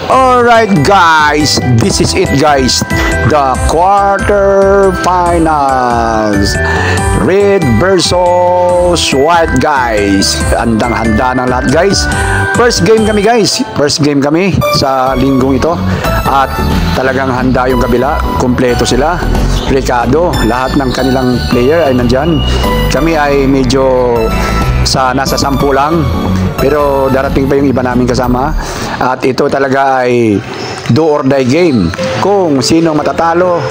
Alright guys, this is it guys, the quarterfinals, red versus white guys. Handang-handa ng lahat guys. First game kami sa linggong ito at talagang handa yung kabila, kumpleto sila. Ricardo, lahat ng kanilang player ay nandyan. Kami ay medyo nasa 10 lang, pero darating pa yung iba namin kasama at ito talaga ay do or die game. Kung sino matatalo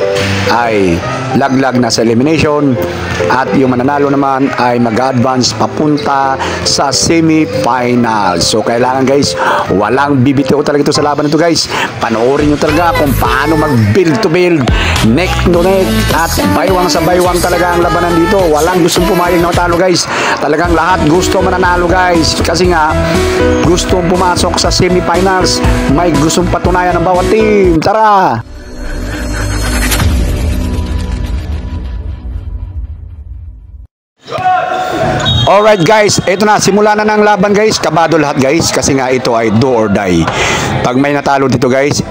ay laglag na sa elimination at yung mananalo naman ay mag-advance papunta sa semi-final. So kailangan guys, walang bibitiw talaga ito sa laban nito guys. Panoorin nyo talaga kung paano mag-build to build, neck to neck at baywang sa baywang talaga ang labanan dito. Walang gustong pumayag na matalo guys. Talagang lahat gusto mananalo guys, kasi nga gustong pumasok sa semi-finals. May gustong patunayan ng bawat team. Tara! Alright guys, ito na, simula na ng laban guys. Kabado lahat guys, kasi nga ito ay do or die. Pag may natalo dito guys,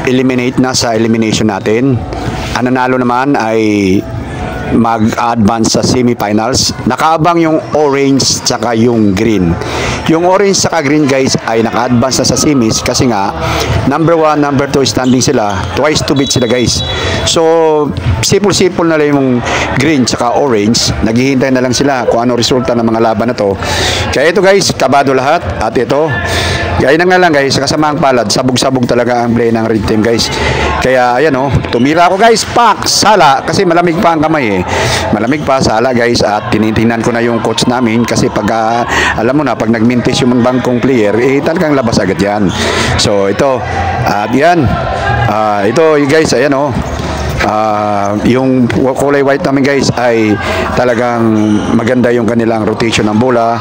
eliminate na sa elimination natin. Ang nanalo naman ay mag-advance sa semi-finals. Nakaabang yung orange tsaka yung green. Yung orange tsaka green guys ay naka-advance na sa semis, kasi nga number 1, number 2 standing sila, twice to beat sila guys. So sipol-sipol na lang yung green tsaka orange, naghihintay na lang sila kung ano resulta ng mga laban na to. Kaya ito guys, kabado lahat. At ito, gaya na nga lang guys, kasamaang palad, sabog-sabog talaga ang play ng red team guys. Kaya ayan o, tumira ako guys, pak, sala, kasi malamig pa ang kamay eh. Malamig pa, sala guys. At tinitingnan ko na yung coach namin, kasi pag alam mo na, pag nagmintis yung bangkong player, eh talagang labas agad yan. So ito, at yan, ito guys, ayan o, yung kulay white namin guys ay talagang maganda yung kanilang rotation ng bola,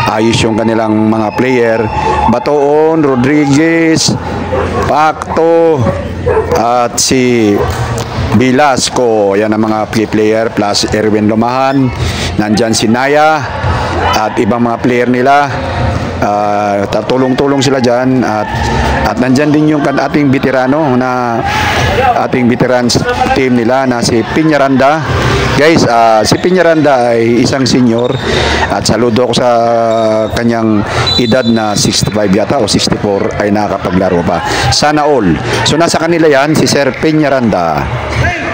ayos yung kanilang mga player, Batoon, Rodriguez, Pacto at si Velasco, yan ang mga player, plus Erwin Lumahan, nandyan si Naya at ibang mga player nila. Tulong-tulong sila dyan at nandyan din yung ating veterano na ating veterans team nila na si Piñaranda guys. Si Piñaranda ay isang senior at saludo ko sa kanyang edad na 65 yata o 64 ay nakakapaglaro pa, sana all. So nasa kanila yan si Sir Piñaranda.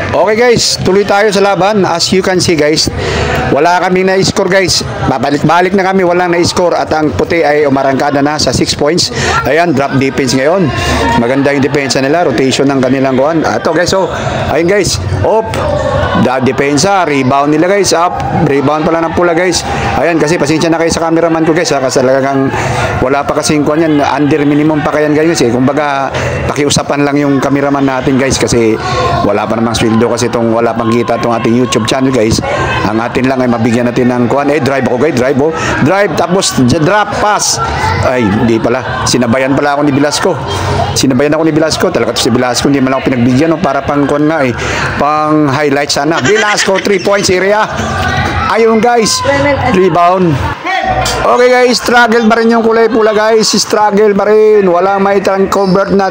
Okay guys, tuloy tayo sa laban. As you can see guys, wala kaming na-score guys. Babalik-balik na kami, walang na-score. At ang puti ay umarangkada na sa 6 points. Ayan, drop defense ngayon. Maganda yung depensa nila, rotation ng kanilang kuhan. Ito guys, oh, ayun guys, up, depensa, rebound nila guys, up, rebound pala ng pula guys. Ayan, kasi pasensya na kayo sa cameraman ko guys, kasi talagang wala pa kasing kuhan yan, under minimum pa kayan guys eh. Kumbaga, pakiusapan lang yung cameraman natin guys, kasi wala pa namang sweldo, kasi itong wala pang kita itong ating YouTube channel guys. Ang atin lang ay mabigyan natin ng kuhan. Drive ako guys, drive oh. Drive, tapos drop pass. Ay, hindi pala. Sinabayan pala ako ni Velasco. Talaga si Velasco, hindi man ako pinagbigyan no, para pang kuhan nga eh. Pang highlight sana. Velasco, 3 points area. Ayun guys, rebound. Okay guys, struggle pa rin yung kulay pula guys. Struggle pa rin. Walang may convert na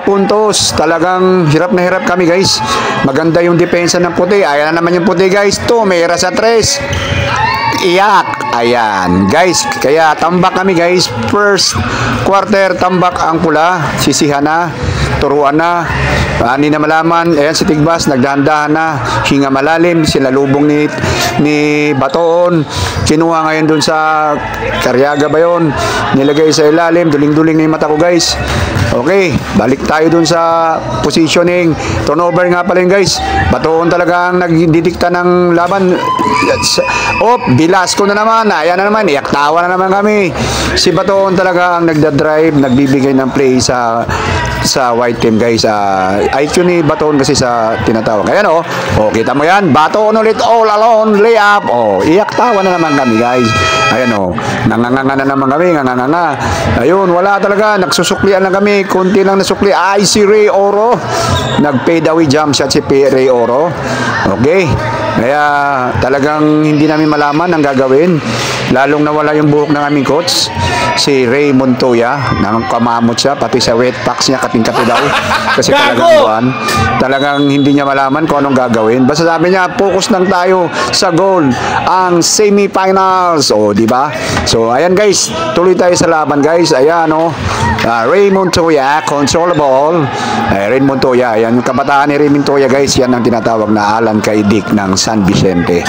puntos. Talagang hirap na hirap kami guys. Maganda yung depensa ng puti. Ayan na naman yung puti guys. Tumira sa 3. Iyak. Ayan guys. Kaya tambak kami guys. First quarter tambak ang pula. Sisihan na. Turuan na. Ani na malaman. Ayan si Tigbas. Nagdahan-dahan na. Hinga malalim. Sinalubong ni Batoon. Kinuha ngayon dun sa Karyaga ba yun? Nilagay sa ilalim. Duling-duling na yung mata ko guys. Okay, balik tayo dun sa positioning. Turnover nga pala yun guys. Batoon talagang nagdidikta ng laban. Velasco na naman. Ayan na naman. Iaktawa na naman kami. Si Batoon talaga ang nagdadrive, nagbibigay ng play sa white team guys. IQ ni Batoon kasi sa tinatawag. Ayan oh, kita mo yan. Batoon ulit all alone, layup. Iaktawa na naman kami guys. Ayan oh, nanganganga na naman kami, nanganganga. Ayun, wala talaga, nagsusuklian lang kami, konti lang nasukli. Ay, si Ray Oro, nag-fade away jump shot si Ray Oro. Okay, Kaya talagang hindi namin malaman ang gagawin. Lalong nawala yung buhok ng aming coach, si Ray Montoya. Nang kamamot siya, pati sa wet packs niya, kating-kati daw. Kasi talagang hindi niya malaman kung anong gagawin. Basta sabi niya, focus lang tayo sa goal, ang semifinals. O, di ba? So, ayan guys, tuloy tayo sa laban guys. Ayan, Ray Montoya, control the ball. Ray Montoya, ayan yung kabataan ni Ray Montoya guys. Yan ang tinatawag na Alan Kaidik ng San Vicente.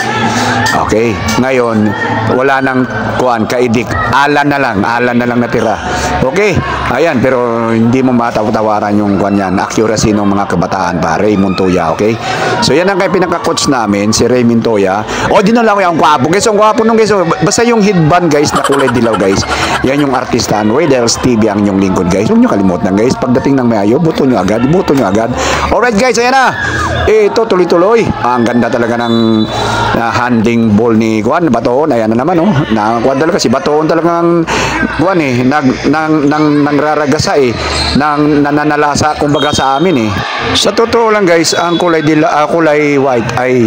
Okay, ngayon wala nang Kaidik, Alan na lang natira. Okay, ayan, pero hindi mo matatawaran yung yan, accuracy ng mga kabataan pa, Ray Montoya. Okay, so yan ang kay pinaka-coach namin, si Ray Montoya. Dinala ko yung gwapo guys, ang gwapo nung guys. Basta yung headband guys na kulay dilaw guys, yan yung artistan. Waders TV ang inyong lingkod guys. Huwag nyo kalimutan guys, pagdating ng Mayo, buto nyo agad. Alright guys, ayan na. Ito tuloy-tuloy. Ang ganda talaga ng handling ball ni Batoon. Ayan na naman talaga si Batoon talagang nangraragasa nananalasa kumbaga sa amin Sa totoo lang guys, ang kulay white ay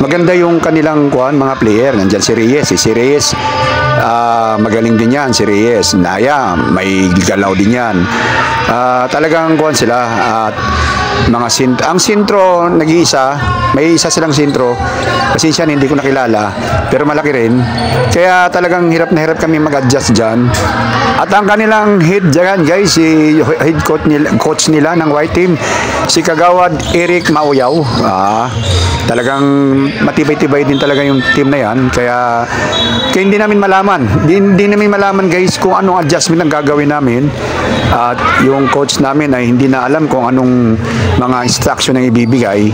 maganda yung kanilang mga player. Nandiyan si Reyes. Magaling din yan si Reyes. Naya, may galaw din yan. Talagang sila at ang sintro nag-iisa, may isa silang sintro. Pasensya hindi ko nakilala, pero malaki rin. Kaya talagang hirap na hirap kami mag-adjust dyan. At ang kanilang head dyan guys, si head coach nila ng white team, si Kagawad Eric Mauyaw. Talagang matibay-tibay din talaga yung team na yan. Kaya hindi namin malaman. Hindi namin malaman guys kung anong adjustment ang gagawin namin. At yung coach namin ay hindi na alam kung anong mga instruction ang ibibigay.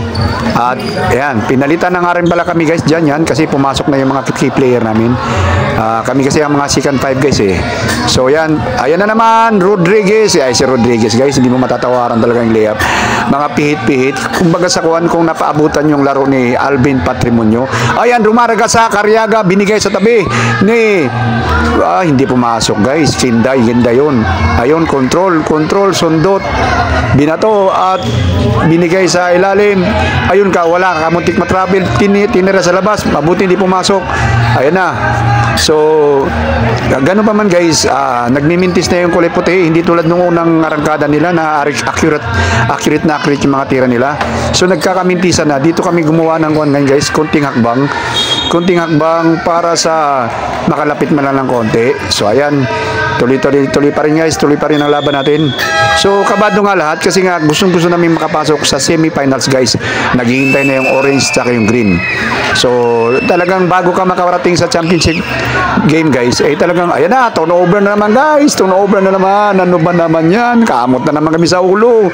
At ayan, pinalitan na nga rin pala kami guys dyan yan kasi pumasok na yung mga key player namin. Kami kasi ang mga second 5 guys So yan, ayan na naman Rodriguez. Si Rodriguez guys, hindi mo matatawaran talaga yung layup. Mga pihit-pihit. Kumbaga sa kung napaabutan yung laro ni Alvin Patrimonio. Ayan, rumaraga sa Cariaga, binigay sa tabi ni hindi pumasok guys. Finday, ganda yun. Ayun, control, sundot, binato at binigay sa ilalim. Ayun wala, kamuntik matravel, tinira sa labas, mabuti hindi pumasok. Ayan na. So, gano'n pa man guys, nagmimintis na yung kulay puti, hindi tulad nung unang arangkada nila na accurate yung mga tira nila. So, nagkakamintisan na. Dito kami gumawa ng ngayon guys, konting hakbang para sa makalapit man lang ng konti. So, ayan, tuloy pa rin guys, tuloy pa rin ang laban natin. So, kabado nga lahat kasi nga gustong-gusto namin makapasok sa semifinals guys. Naghihintay na yung orange at yung green. So, talagang bago ka makarating sa championship game guys, talagang, ayan na, turnover na naman guys, turnover na naman. Ano ba naman yan? Kamot na naman kami sa ulo.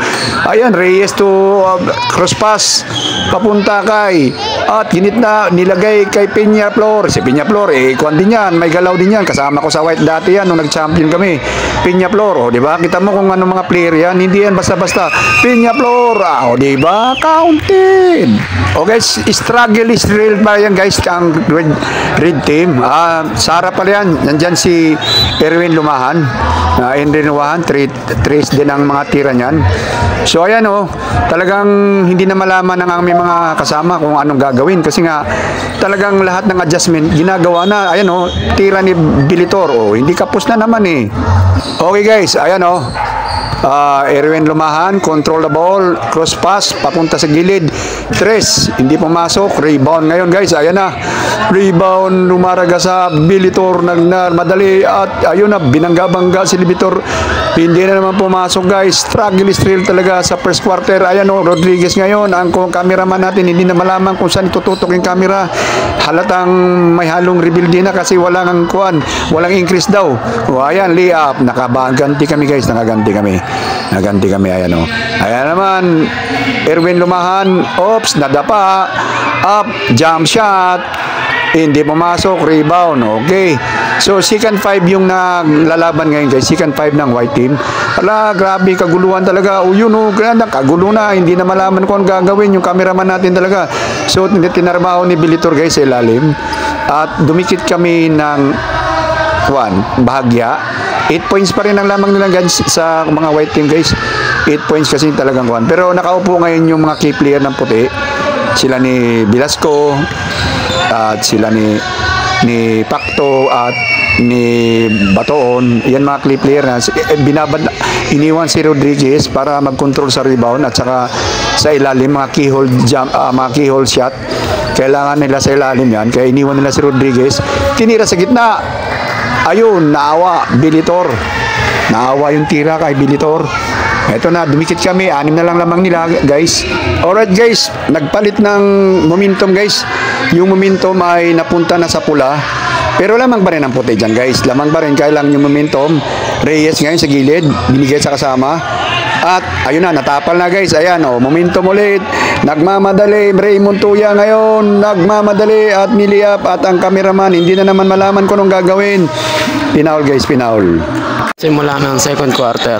Ayan, Reyes to cross pass, papunta kay, at ginit na, nilagay kay Peñaflor. Si Peñaflor, kwan din yan, may galaw din yan. Kasama ko sa white dati yan, nung nag-champion kami. Peñaflor, di ba? Kita mo kung ano mga player yan, hindi yan basta-basta. Peñaflor, di ba? Counted. Okay, struggle is real pa yan guys, ang red team. Sara pala yan, nandyan si Erwin Lumahan, Henry Lumahan, trace din ang mga tira niyan. So ayan talagang hindi na malaman ng aming mga kasama kung anong gagawin kasi nga talagang lahat ng adjustment ginagawa na. Ayan tira ni Bilitor, hindi kapos na naman Okay guys, ayan Erwin Lumahan, control the ball, cross pass, papunta sa gilid, tres, hindi pumasok, rebound ngayon guys, ayan na, rebound, lumaraga sa Bilitor, madali, at ayun na, binangga-bangga si Bilitor, hindi na naman pumasok guys. Struggle is real talaga sa first quarter. Ayan Rodriguez ngayon, ang cameraman natin hindi na malaman kung saan itututok yung camera. Halatang may halong rebuild din na kasi walang increase daw. Ayan, layup, nakaganti kami guys, naganti kami, ayan ayan naman, Erwin Lumahan, oops, nadapa, up, jump shot, hindi pumasok, rebound. Okay, so second 5 yung naglalaban ngayon guys, second 5 ng white team. Grabe, kaguluhan talaga. Kagulo na, hindi na malaman kung ang gagawin yung cameraman natin talaga. So tinarbaho ni Bilitor guys sa ilalim at dumikit kami ng bahagya. 8 points pa rin ang lamang nila guys sa mga white team guys. 8 points kasi talagang Pero nakaupo ngayon yung mga key player ng puti. sila ni Velasco at sila ni Pacto at ni Batoon, yan mga key player na iniwan si Rodriguez para mag-control sa rebound at saka sa ilalim mga keyhole jump, mga keyhole shot, kailangan nila sa ilalim yan, kaya iniwan nila si Rodriguez, tinira sa gitna, ayun, naawa yung tira kay Bilitor. Eto na, dumikit kami, 6 na lang lamang nila, guys. Alright, guys, nagpalit ng momentum, guys. Yung momentum ay napunta na sa pula. Pero lamang pa rin ang puti dyan, guys. Lamang pa rin, kaya lang yung momentum. Reyes ngayon sa gilid, binigay sa kasama. At, ayun na, natapal na, guys. Ayan, momentum ulit. Nagmamadali, Raymond Tuya ngayon. Nagmamadali at niliap at ang cameraman, hindi na naman malaman kung anong gagawin. Pinaul, guys, pinaul. Simula ng second quarter.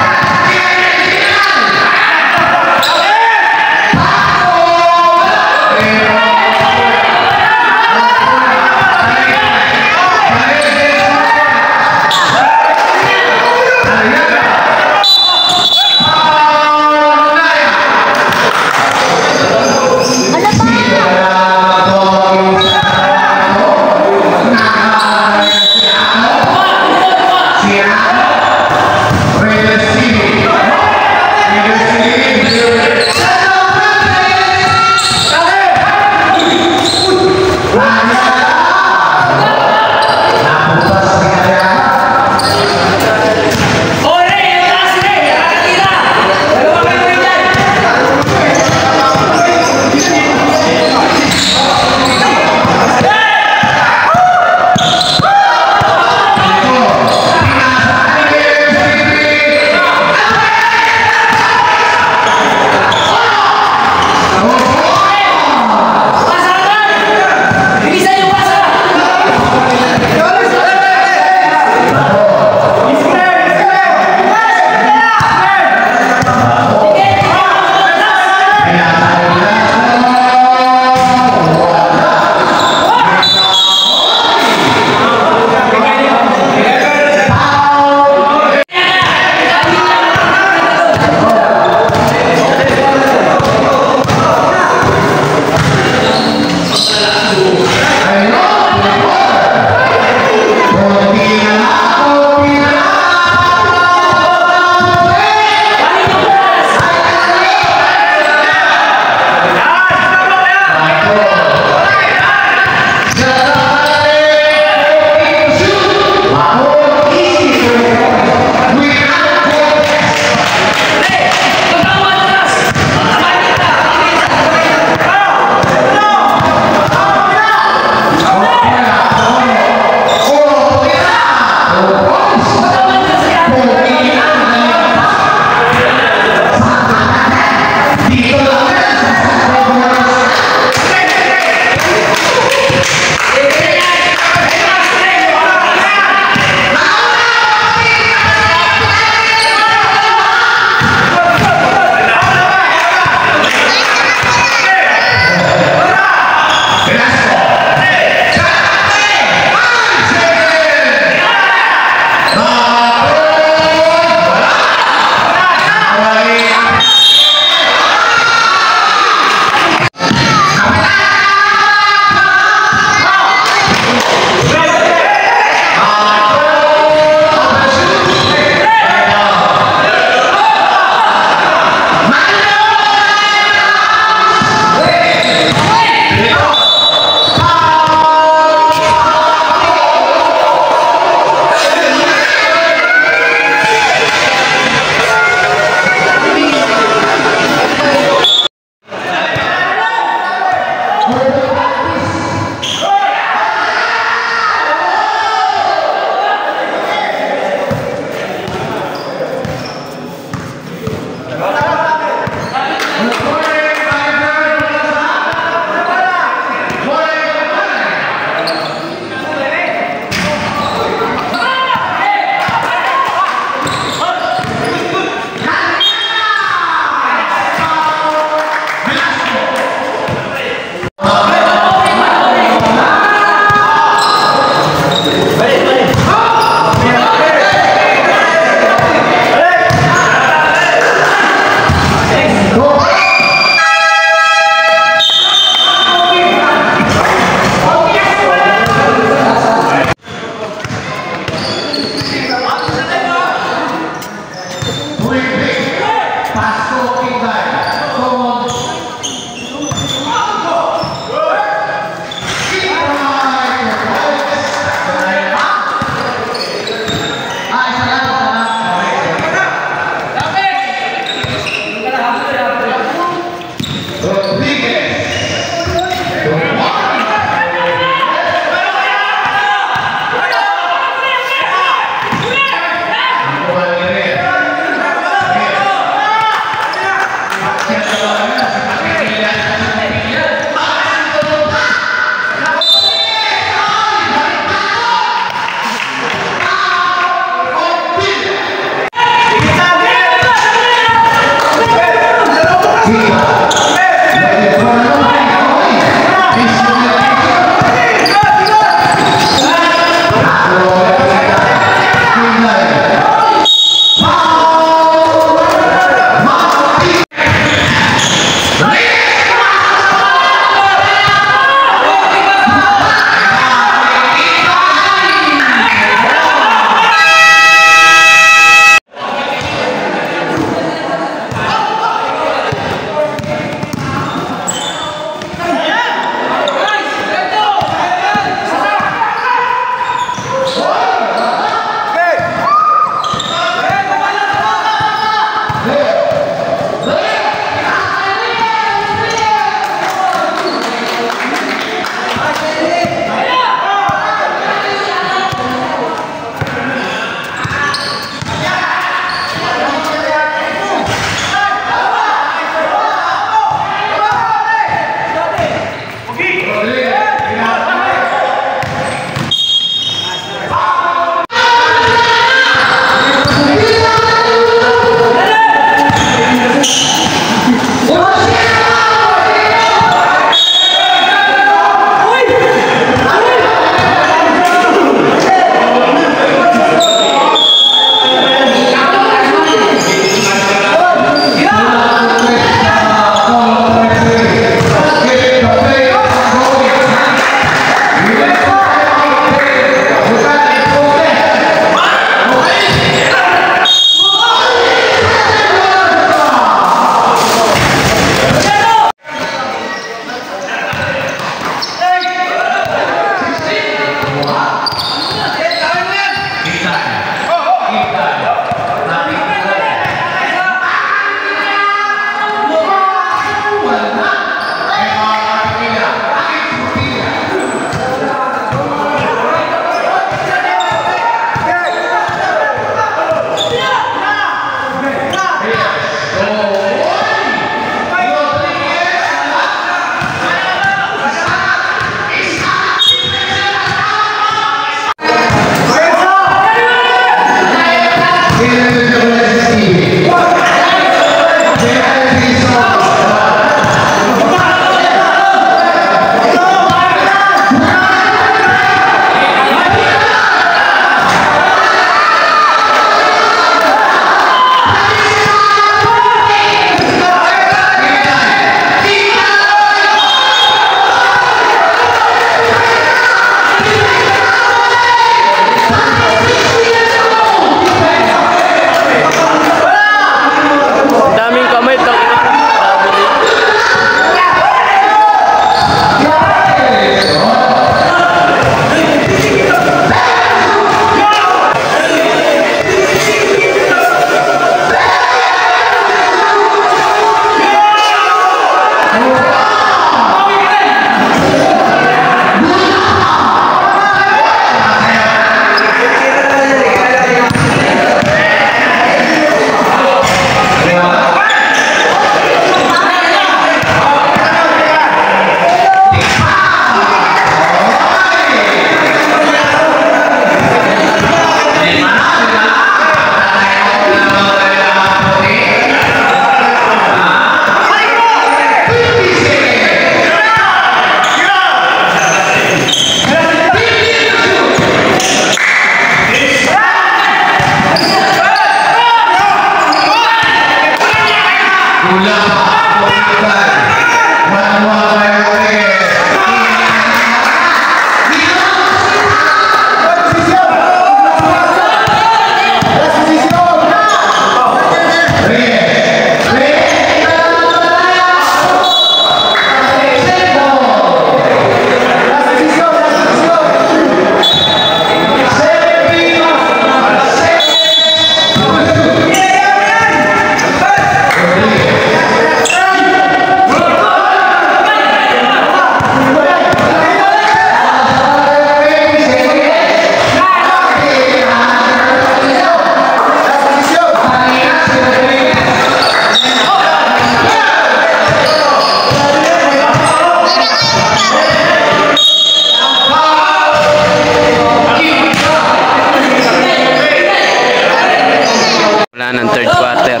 Wala ng third quarter.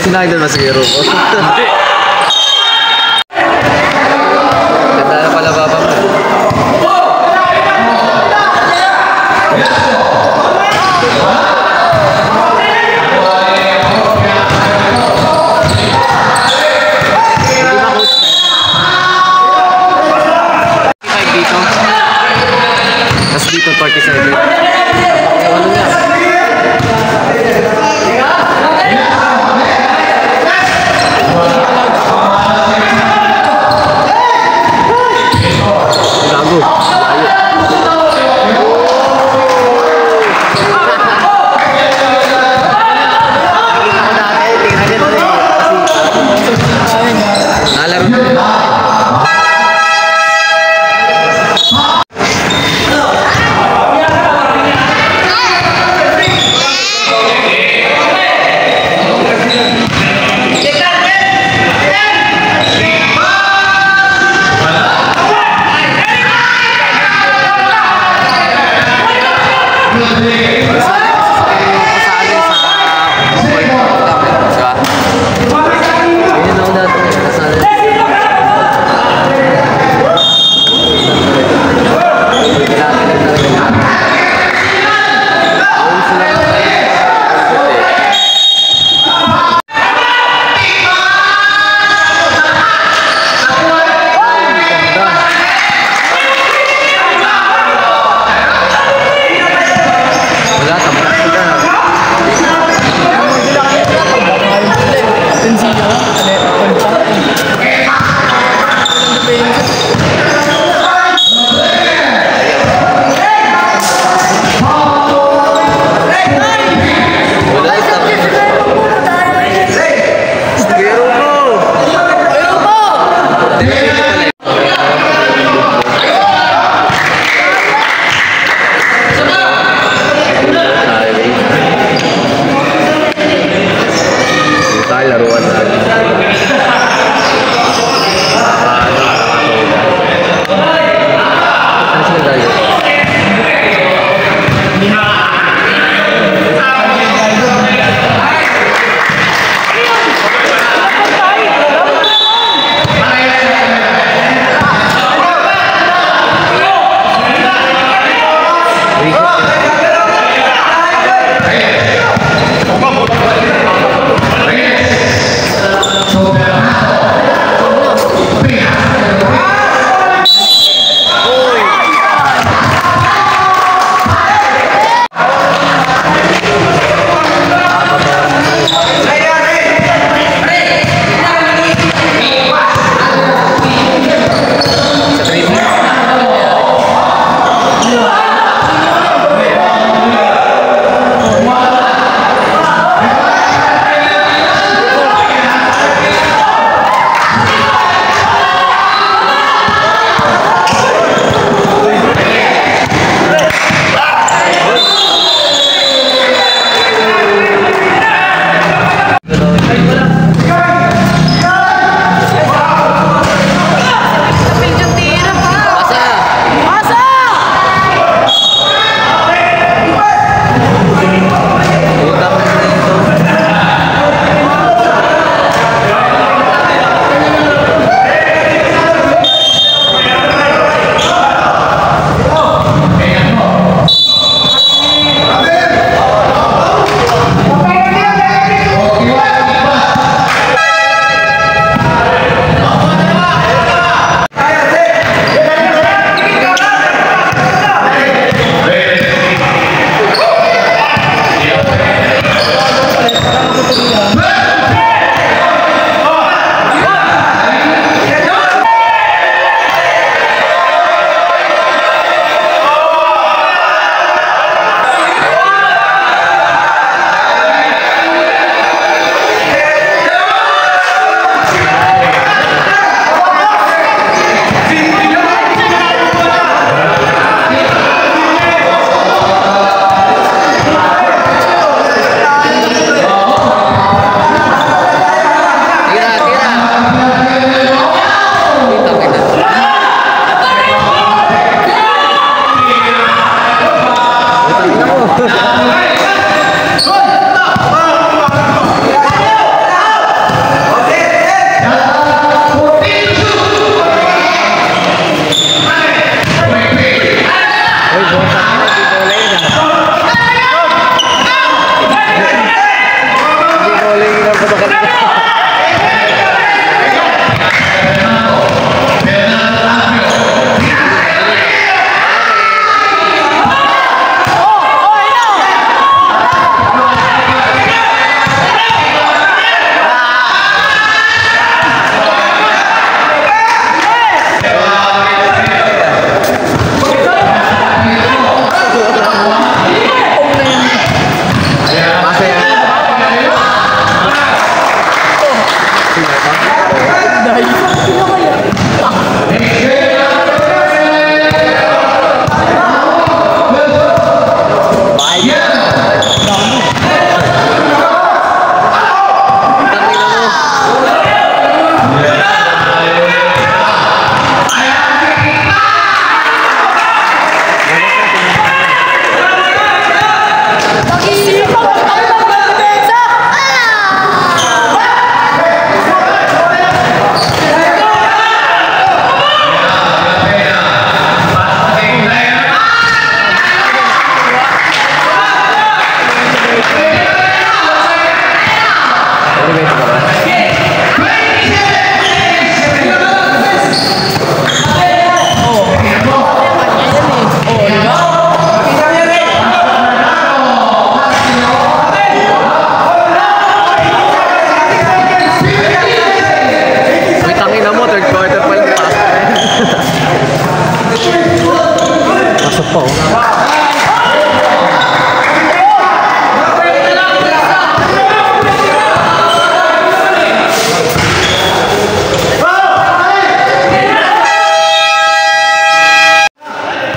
Sinagdan na siguro ko. Ganda na pala baba mo. Dito. Tapos dito 47. Ano yan?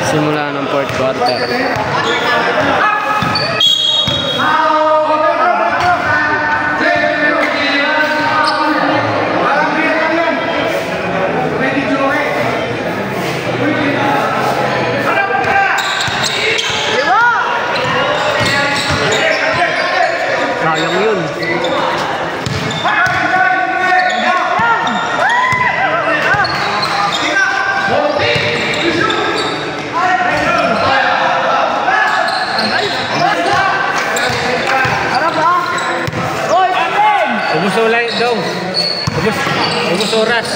Simula ng fourth quarter. Sayang yun. Ubus ulay dong. Ubus oras.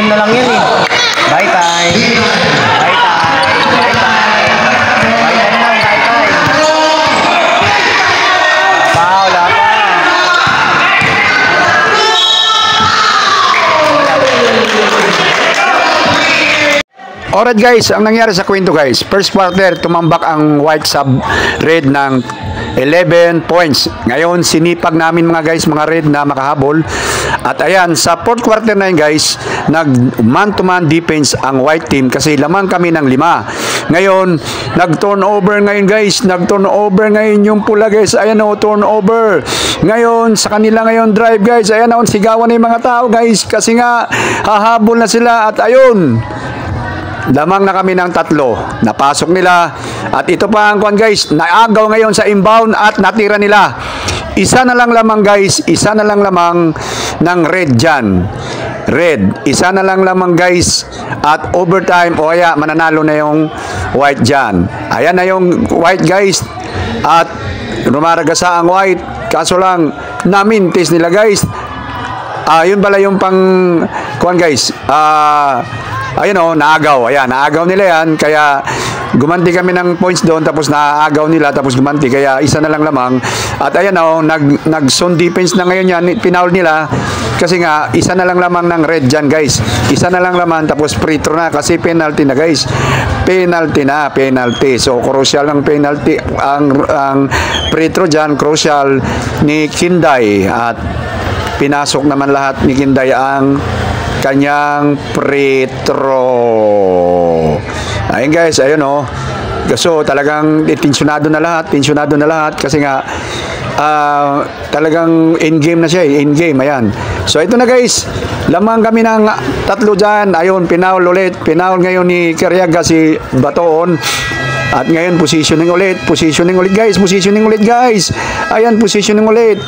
time na lang yan eh. Bye time. Bye time. Bye time. Bye time lang, bye time. Wala pa. Alright guys, ang nangyari sa kwento guys, first quarter tumambak ang white sub red ng 11 points. Ngayon sinipag namin mga guys, mga red na makahabol. At ayan, sa fourth quarter na yun guys, nag man to man defense ang white team kasi lamang kami ng 5. Ngayon, nag-turnover ngayon guys, nag-turnover ngayon yung pula guys. Ayan o, turnover. Ngayon, sa kanila ngayon drive guys, ayan o, sigawan na yung mga tao guys kasi nga hahabol na sila at ayun. Lamang na kami ng 3. Napasok nila. At ito pa ang kuan guys. Naagaw ngayon sa inbound at natira nila. Isa na lang lamang guys. Isa na lang lamang ng red dyan. Red. Isa na lang lamang guys. At overtime o kaya mananalo na yung white dyan. Ayan na yung white guys. At rumaragasa ang white. Kaso lang namintis nila guys. Yun pala yung pang kuan guys. Ayun o, naagaw. Ayan, naagaw nila yan. Kaya gumanti kami ng points doon. Tapos naagaw nila. Tapos gumanti. Kaya isa na lang lamang. At ayan o, nag-zone defense na ngayon yan. Pinaul nila. Kasi nga, isa na lang lamang ng red dyan guys. Isa na lang lamang. Tapos free throw na. Kasi penalty na guys. Penalty na. Penalty. So, crucial ang penalty. Ang free throw dyan, crucial ni Kinday. At pinasok naman lahat ni Kinday ang kanyang free throw. Ayun guys, ayun o. So talagang tensyonado na lahat kasi nga talagang in-game na siya eh, in-game, ayan. So ito na guys, lamang kami ng 3 dyan. Ayun, pinaul ngayon ni Cariaga si Batoon. At ngayon positioning ulit guys, ayan, positioning ulit.